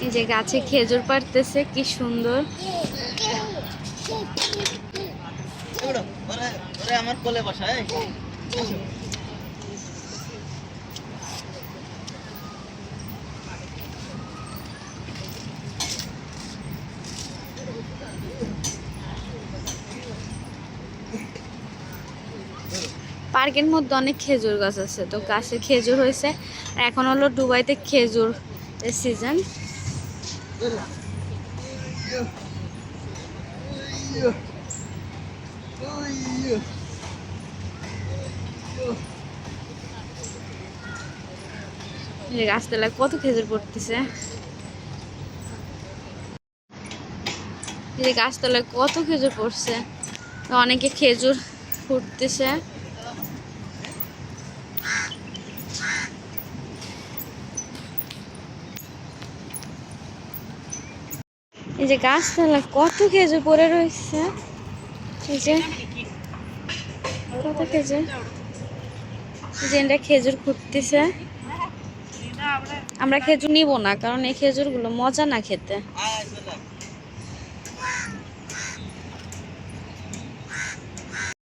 এই যে গাছে খেজুর পাড়তেছে, কি সুন্দর। আমার কোলে বসা। পার্কের মধ্যে অনেক খেজুর গাছ আছে, তো গাছে খেজুর হয়েছে। এখন হলো দুবাইতে খেজুর সিজন। গাছতলায় কত খেজুর পড়তেছে, এই গাছতলায় কত খেজুর পড়ছে। অনেকে খেজুর ফুটতেছে। এই যে গাছতলায় কত খেজুর পড়ে রয়েছে, এই যে কত খেজুর। যে এটা খেজুর ফুটতেছে। আমরা খেজুর নিব না, কারণ এই খেজুরগুলো মজা না খেতে।